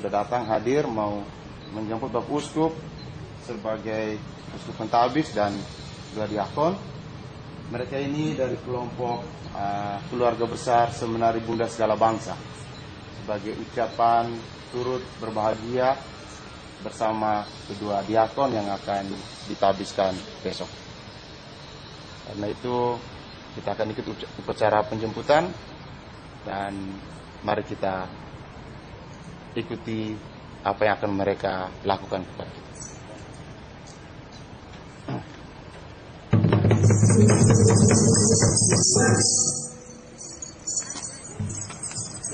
sudah datang hadir mau menjemput Bapak Uskup sebagai uskup pentabis dan dua diakon. Mereka ini dari kelompok keluarga besar Seminari Bunda Segala Bangsa, sebagai ucapan turut berbahagia bersama kedua diakon yang akan ditabiskan besok. Karena itu kita akan ikut upacara penjemputan dan mari kita ikuti apa yang akan mereka lakukan kepada kita.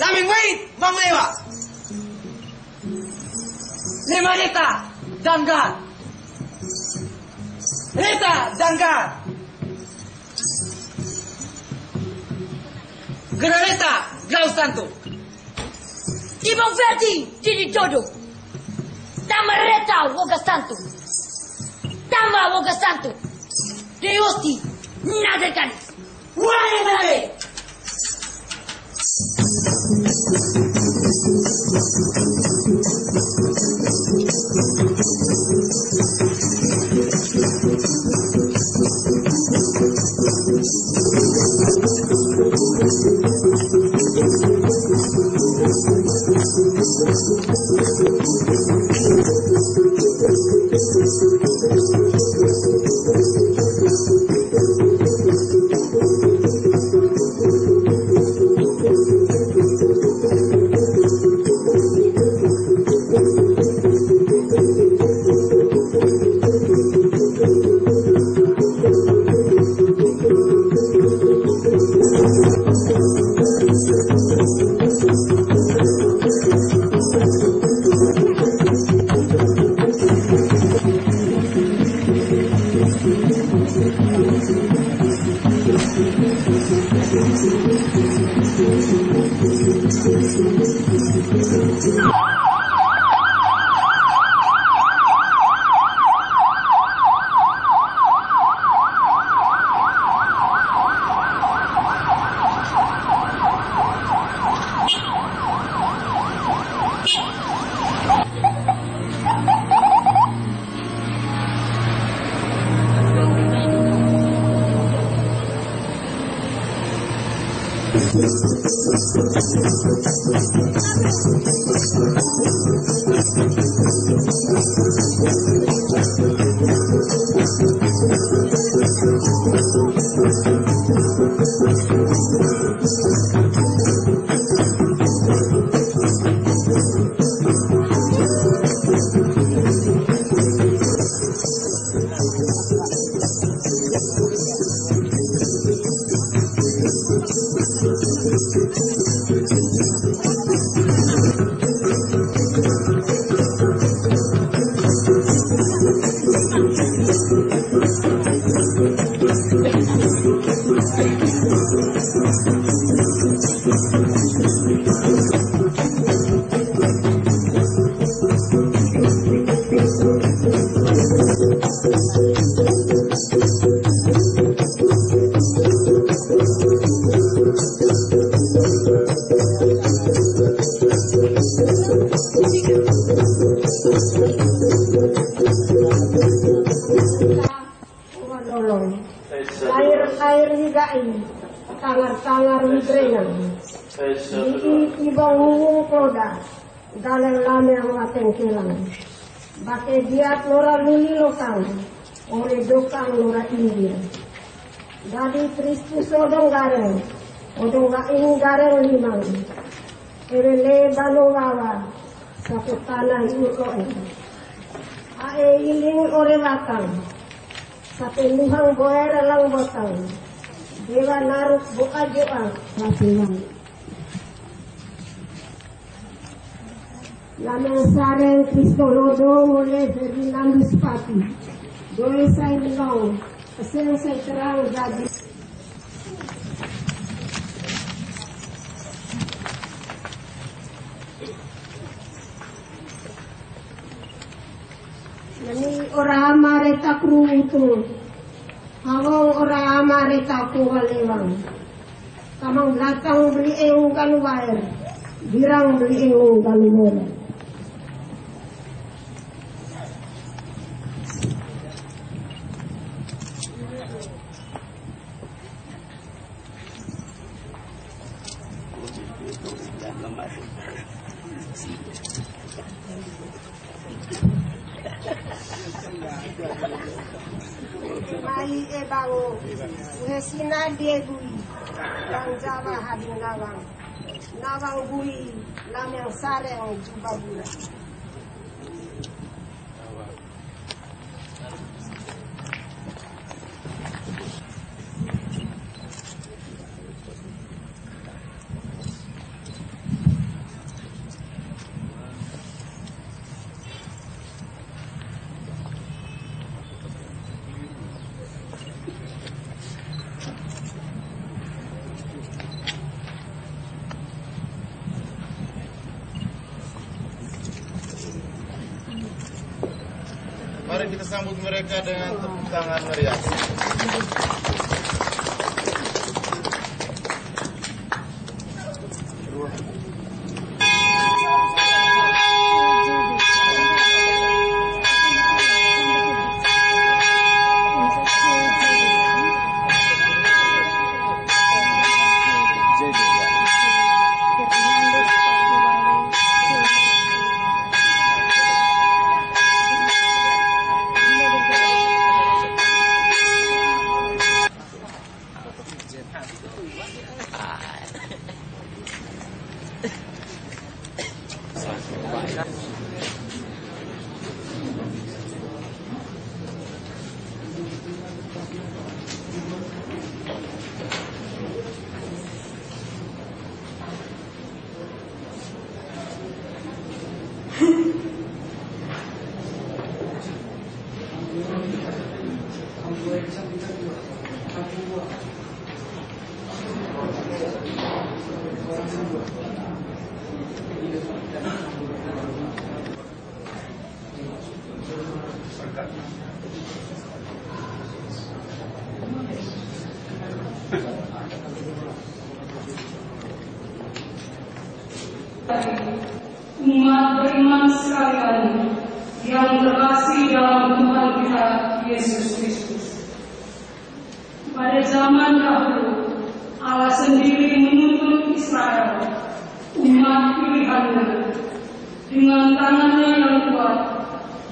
Laming wait, Manglewa. Lima Rita, Danggar. Rita, Danggar. Gerareta, Glau Santo. Ibang Verdi, Didi Dodo. Tama Reta, Woga Santo. Tama Woga Santo. Deosti, Nadekan. Wane Mare. Air higain, tangar hidrengan. Ibang ngungung koda, dalam lame ang ateng kilang. Bake diat nora lulilokang, ore dokang nora India. Dadi Kristus odong gareng gareng limang. Erele balongawa, sa putana iuroen. Ae iling ore latang. Sa penuhang boera lang botang, dewa naruk buka joang, matilang. Lamang sareng Kristolodo mule Ferdinandus Pati. Doe say long, aseng say terang jadi. Nani ora mareta kru itu. Hawang ora mareta kuwalewang. Kamang datang beli eng kaluwair. Girang beli eng kaluwair. Mai ebango, uhesina diegui, yang Jawa hading nawang bui, lam yang sareng jubabura. Mari kita sambut mereka dengan tepuk tangan meriah. Umat beriman sekalian yang terkasih dalam Tuhan kita Yesus Kristus. Pada zaman dahulu, Allah sendiri menuntut Israel, umat pilihannya, dengan tangannya yang kuat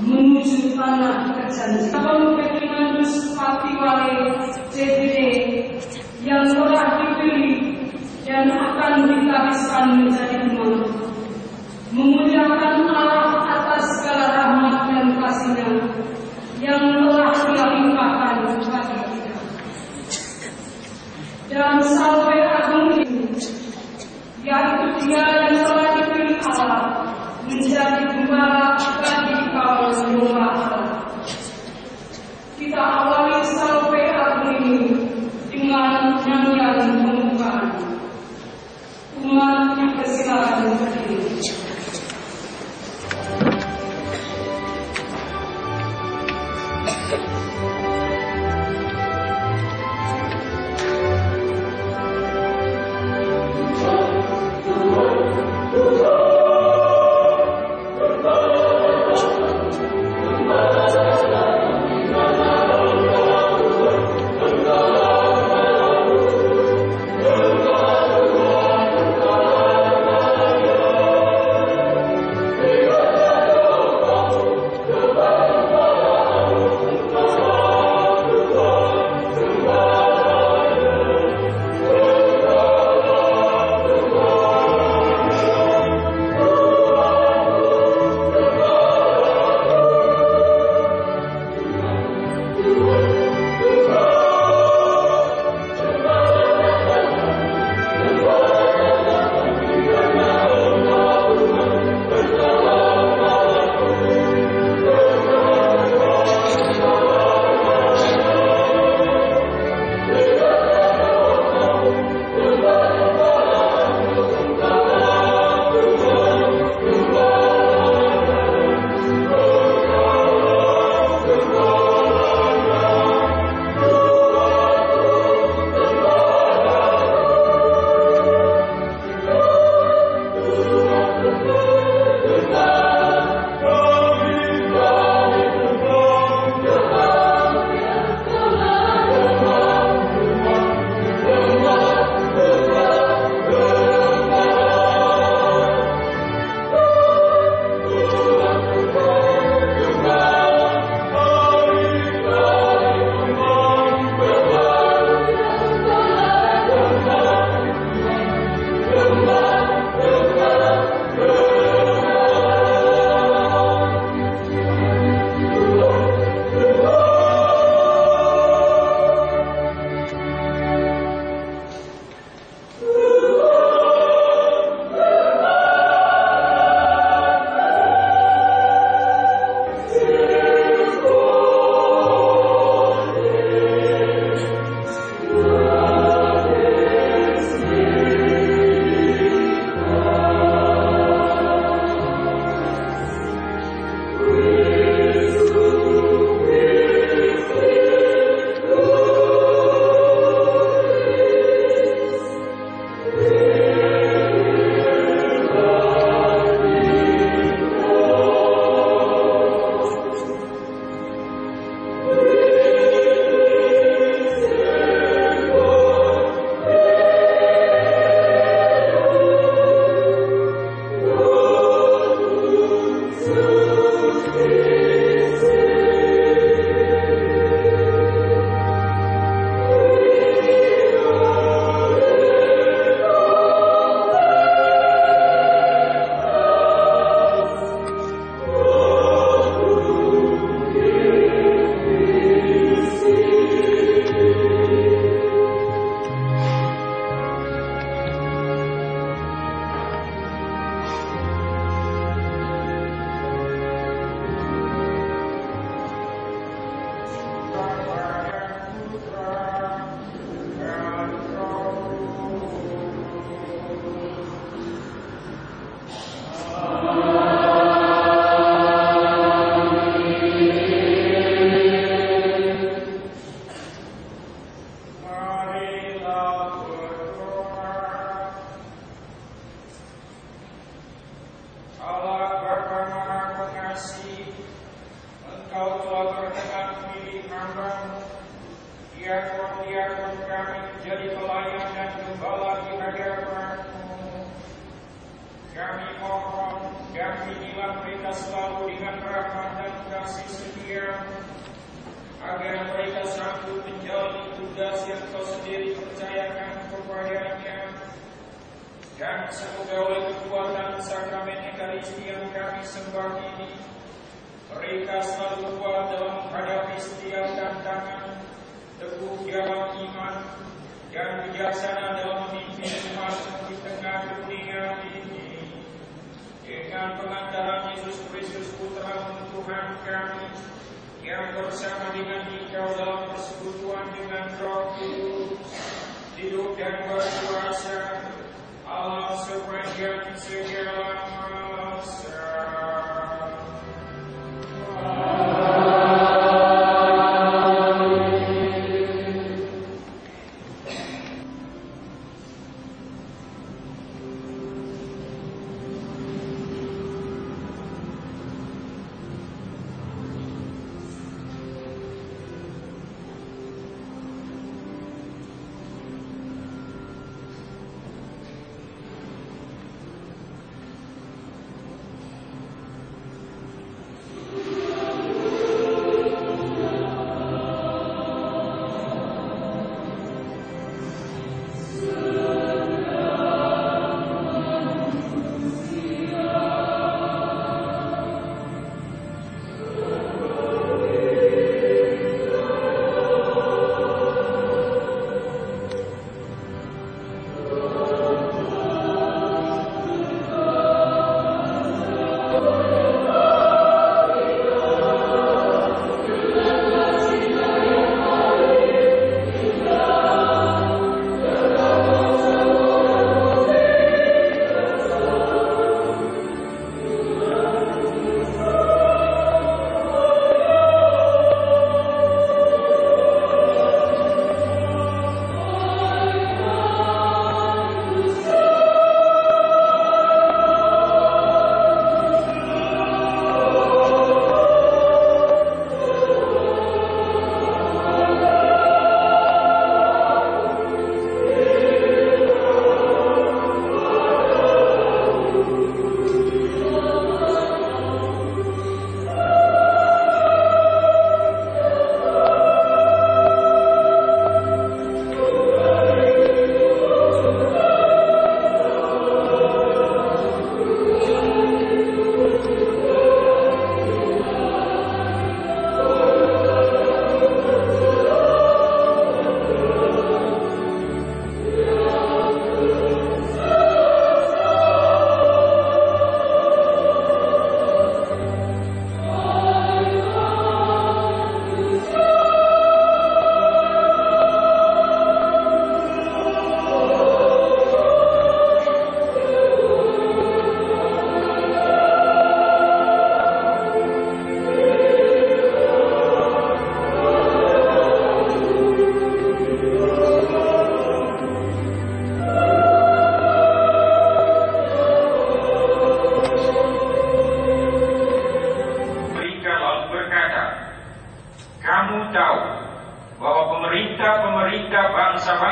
menuju tanah perjanjian. Kalau Ferdinandus Pati Wale CPD yang telah dipilih dan akan ditariskan menjadi umat, memuliakan Allah atas segala rahmat dan kasih-Nya yang telah Dia limpahkan kepada kita. Dan salve agung ini, yaitu Dia yang telah dipilih Allah menjadi gembala bagi kaum domba Allah. Kita awali salve agung ini dengan nyanyian pembukaan. Umat dipersilakan berdiri.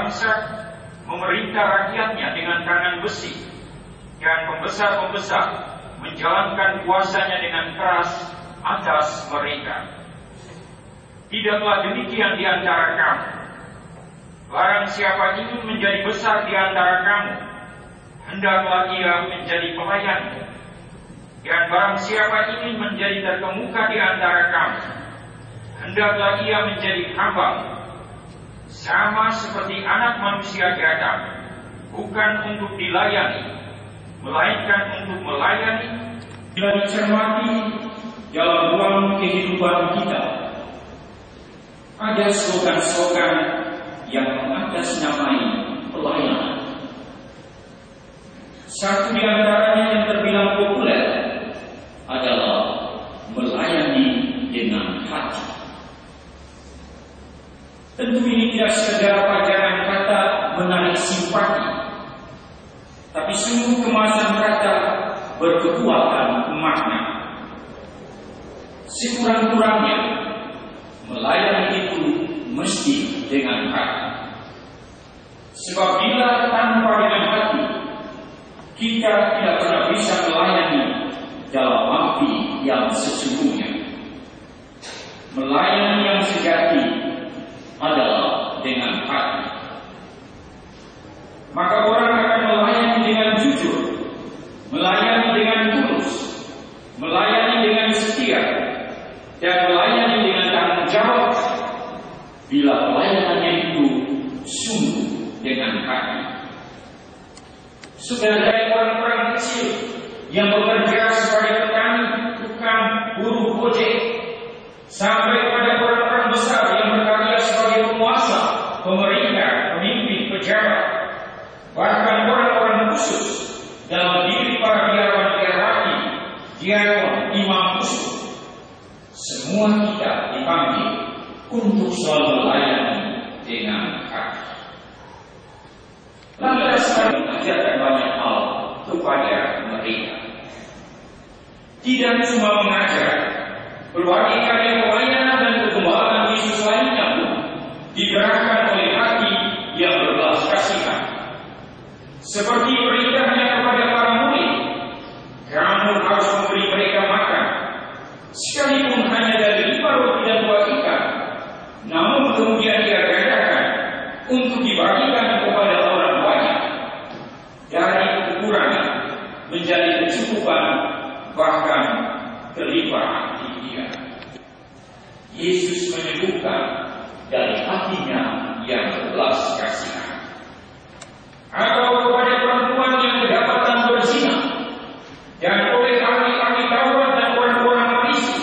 bangsa memerintah rakyatnya dengan tangan besi, dan pembesar-pembesar menjalankan kuasanya dengan keras atas mereka. Tidaklah demikian di antara kamu. Barang siapa ingin menjadi besar di antara kamu, hendaklah ia menjadi pelayanmu. Dan barang siapa ingin menjadi terkemuka di antara kamu, hendaklah ia menjadi hamba. Sama seperti Anak Manusia datang, bukan untuk dilayani, melainkan untuk melayani. Bila dicermati dalam ruang kehidupan kita, ada slogan-slogan yang mengatasnamai pelayanan. Satu di antaranya yang terbilang populer adalah melayani dengan hati. Tentu ini tidak sekedar pajangan kata menarik simpati, tapi sungguh kemasan kata berkekuatan makna. Sekurang-kurangnya melayani itu mesti dengan hati. Sebab bila tanpa dengan hati, kita tidak pernah bisa melayani dalam arti yang sesungguhnya. Melayani yang sejati adalah dengan hati. Maka orang akan melayani dengan jujur, melayani dengan tulus, melayani dengan setia, dan melayani dengan tanggung jawab bila pelayanannya itu sungguh dengan hati. Sudah dari orang-orang kecil yang bekerja sebagai petani, tukang, buruh ojek, sampai pada orang-orang besar yang berkarya sebagai penguasa, pemerintah, pemimpin, pejabat, bahkan orang-orang khusus dalam diri para biarawan-biarawati, diakon, imam khusus. Semua kita dipanggil untuk selalu melayani dengan hati. Lantas kami mengajarkan banyak hal kepada mereka. Tidak cuma mengajar, berbagai karya pelayanan dan perkembangan Yesus lainnya pun digerakkan oleh hati yang berbelas kasihan. Seperti perintahnya kepada para murid, kamu harus memberi mereka makan, sekalipun hanya dari 5 roti dan 2 ikan, namun kemudian dia gandakan untuk dibagikan kepada orang banyak. Dari kekurangan menjadi kecukupan, bahkan kelimpahan dia. Yesus menyebutkan dari hatinya yang berbelas kasihan. Atau kepada perempuan yang kedapatan berzina, dan oleh ahli-ahli Taurat dan orang-orang Farisi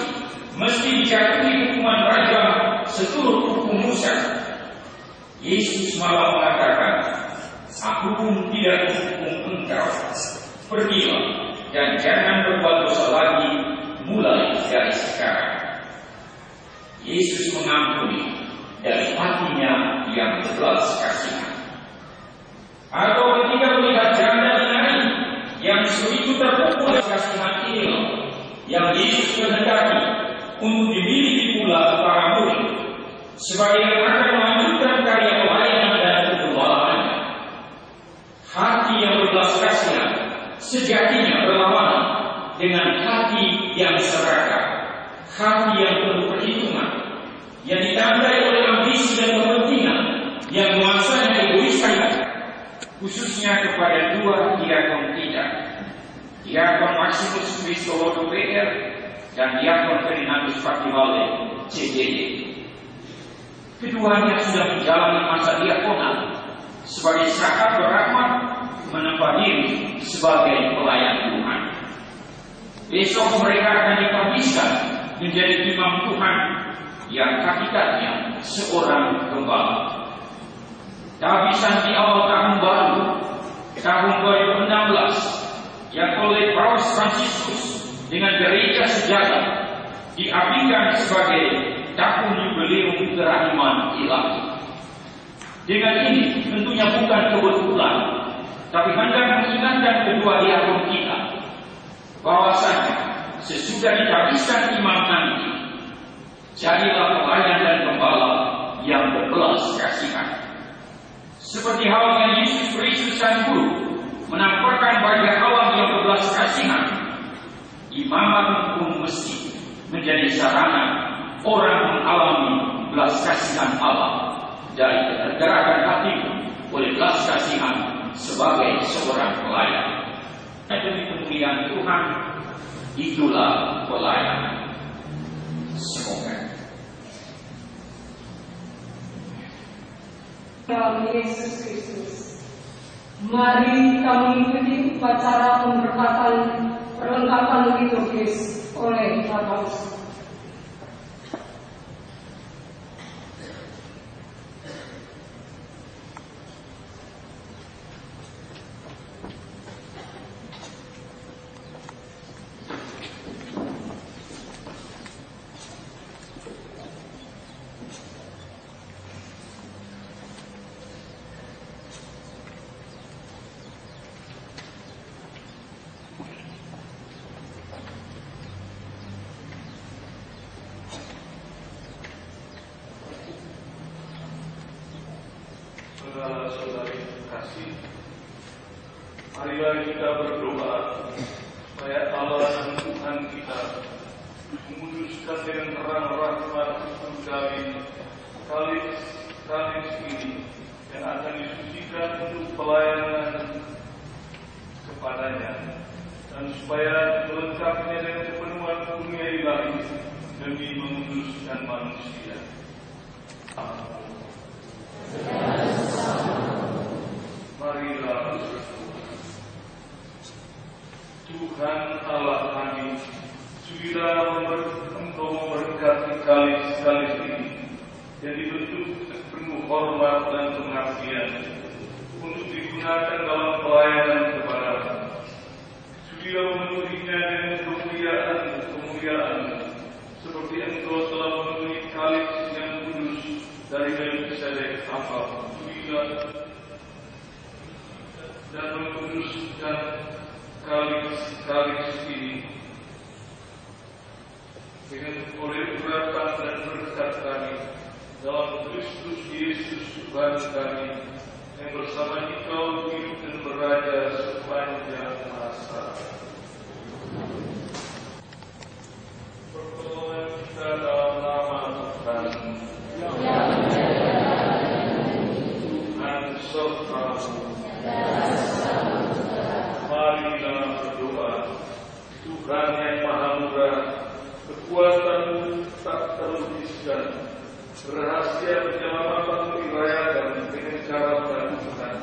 mesti dijatuhi hukuman rajam seturut hukum Musa. Yesus malah mengatakan, aku pun tidak menghukum engkau. Pergilah dan jangan berbuat dosa lagi mulai dari sekarang. Yesus mengampuni dari hatinya yang berbelas kasihan. Atau ketika melihat janda di Nain yang begitu terpukul kasihan ini yang Yesus kehendaki untuk dimiliki pula para murid sebagai yang akan melanjutkan karya pelayanan dan pergembalaannya. Hati yang berbelas kasihan sejatinya berlawanan dengan hati yang serakah, hati yang penuh perhitungan, yang ditandai oleh ambisi dan kepentingan yang nuansanya egoistik, khususnya kepada 2 diakon kita, Diakon Maximus Christolodo PR dan Diakon Ferdinandus Fativale CGD. Keduanya sudah menjalani masa diakonal sebagai sahabat berahmat, menempa diri sebagai pelayan Tuhan. Besok mereka akan dipanggilkan menjadi imam Tuhan yang hakikatnya seorang gembala. Kehabisan di awal tahun baru, tahun 2016, yang oleh Paus Fransiskus dengan gereja sejagat diartikan sebagai tahun jubileum kerahiman ilahi. Dengan ini tentunya bukan kebetulan, tapi hendak mengingatkan kedua diakon kita bahwasanya sesudah dihabiskan imam nanti, jadilah pelayan dan gembala yang berbelas kasihan. Seperti halnya Yesus Kristus Sang Guru menampakkan bagi Allah yang berbelas kasihan, imamat pun mesti menjadi sarana orang mengalami belas kasihan Allah dari ketergerakkan hatimu oleh belas kasihan sebagai seorang pelayan. Dan demi kemuliaan Tuhan, itulah pelayanan. Semoga dalam Yesus Kristus, mari kita mengikuti upacara pemberkatan perlengkapan liturgis oleh Bapak Ustaz. Saudara-saudari kasih, marilah kita berdoa supaya Allah dan Tuhan kita menguduskan dengan terang rahmat dari kalis ini yang akan disucikan untuk pelayanan kepadanya, dan supaya melengkapinya dengan kepenuhan dunia ilahi demi menguduskan manusia. Amin. Marilah berdoa. Tuhan Allah kami, sudilah Engkau memberkati kalis-kalis ini yang dibentuk penuh hormat dan pengabdian untuk digunakan dalam pelayanan kepada-Mu. Sudilah memenuhinya dengan kemuliaan seperti Engkau telah memenuhi kalis yang kudus dari Melkisedek hamba. Sudilah dan menguduskan kalis ini dengan oleh urapan dan berkat kami dalam Kristus Yesus Tuhan kami yang bersama Engkau hidup dan beraja sepanjang masa. Pertolongan kita dalam nama Tuhan. Tuhan serta-Mu. Marilah berdoa. Tuhan yang Maha Murah, kekuatan-Mu tak terlukiskan, rahasia penyelamatan dirayakan dengan cara beraturan.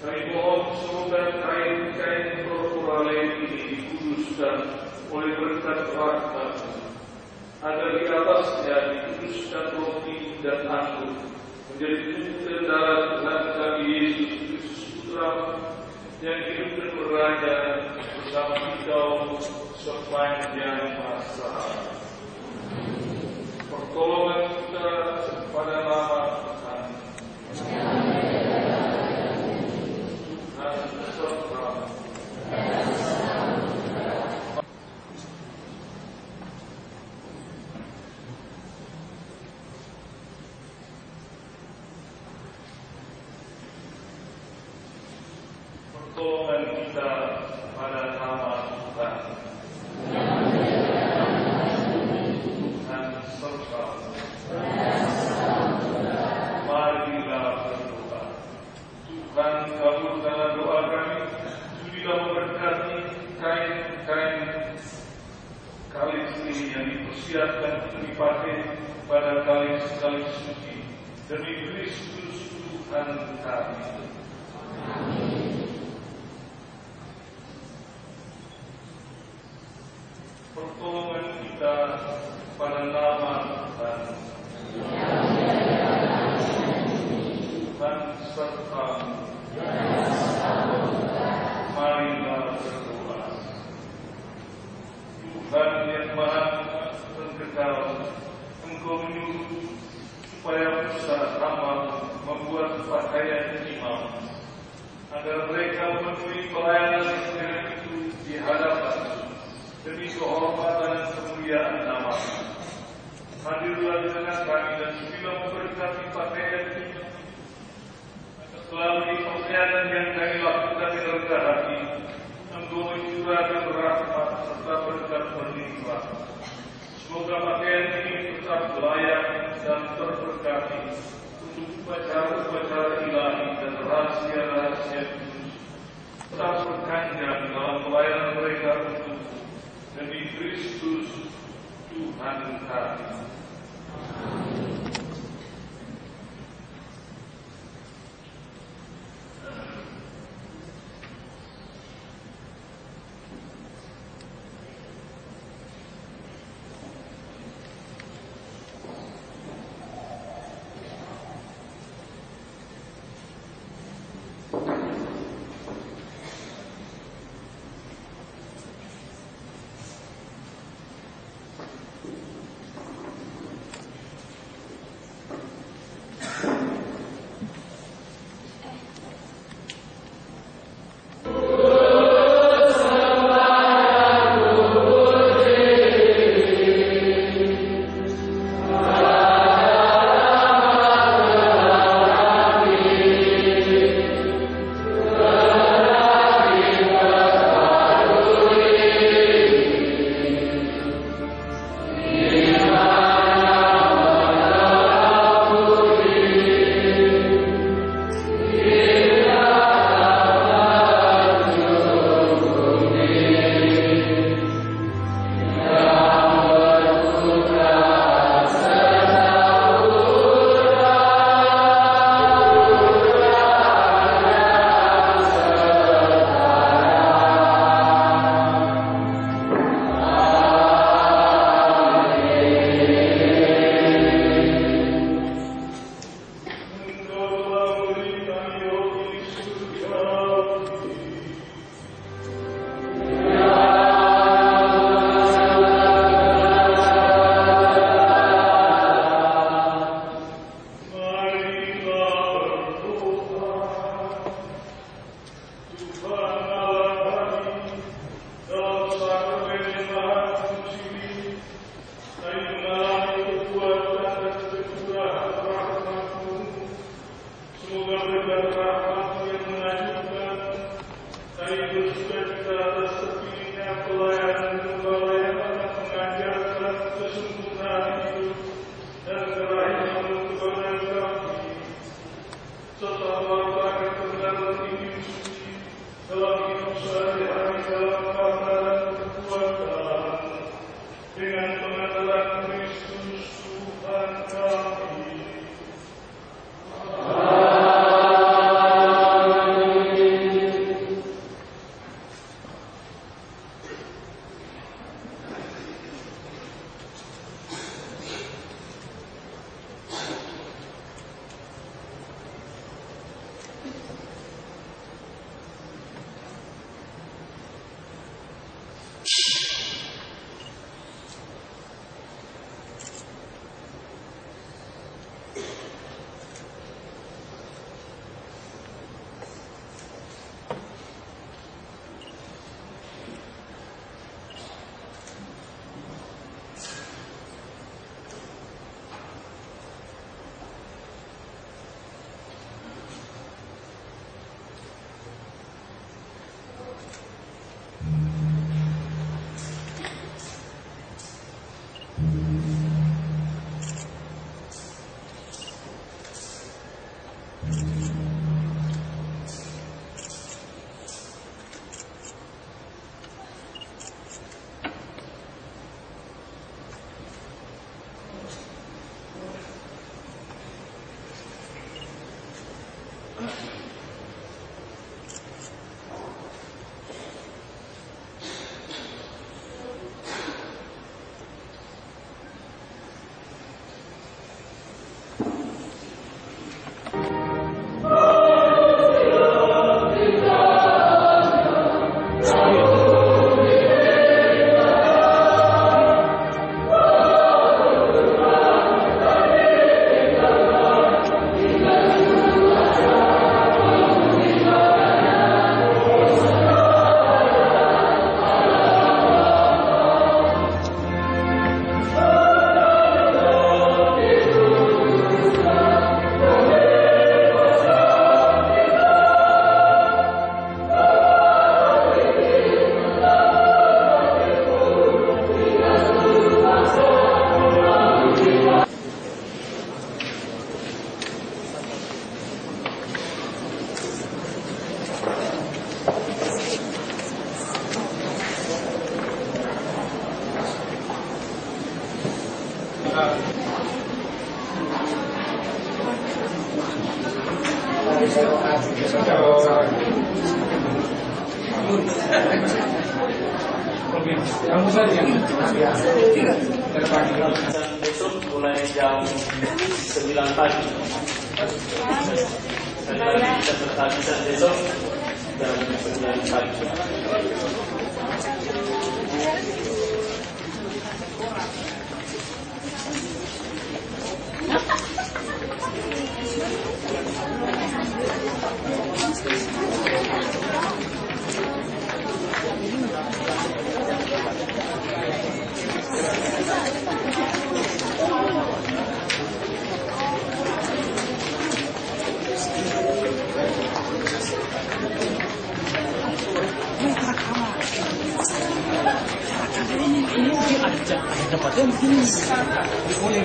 Kami mohon semoga kain-kain korporale ini dikuduskan oleh berkat rahmat-Mu, agar di atasnya dikuduskan roti dan anggur menjadi tubuh dan darah Tuhan kami Yesus Kristus Putra yang hidup dan beraja bersama Engkau sepanjang masa. Pertolongan kita pada nama Tuhan. Tuhan serta-Mu. Pertolongan kita pada nama Tuhan. Tuhan serta-Mu. Marilah berdoa. Tuhan kabulkanlah doa kami. Sudilah memberkati kain-kain kalis ini yang dipersiapkan untuk dipakai pada kalis-kalis suci demi Kristus Tuhan kami. Pertolongan kita pada nama Tuhan. Tuhan serta-Mu. Marilah berdoa. Tuhan yang Maha dan kekal, Engkau menyuruh supaya Musa hamba-Mu membuat pakaian imam, agar mereka memenuhi pelayanan dengan itu di hadapan demi kehormatan dan kemuliaan nama-Mu. Hadirlah di tengah kami dan sudilah memberkati pakaian ini, melalui pelayanan yang kami lakukan dengan rendah hati. Engkau mencurahkan rahmat serta berkat berlimpah. Semoga pakaian ini tetap layak dan terberkati untuk upacara-upacara ilahi dan rahasia-rahasia kudus, tetap berkanjang dalam pelayanan mereka untuk demi Kristus Tuhan kami. Kamu saja. Besok mulai jam 9 pagi. Sekali lagi kita berhabisan besok jam 9 pagi. Tempatnya begini. Boleh.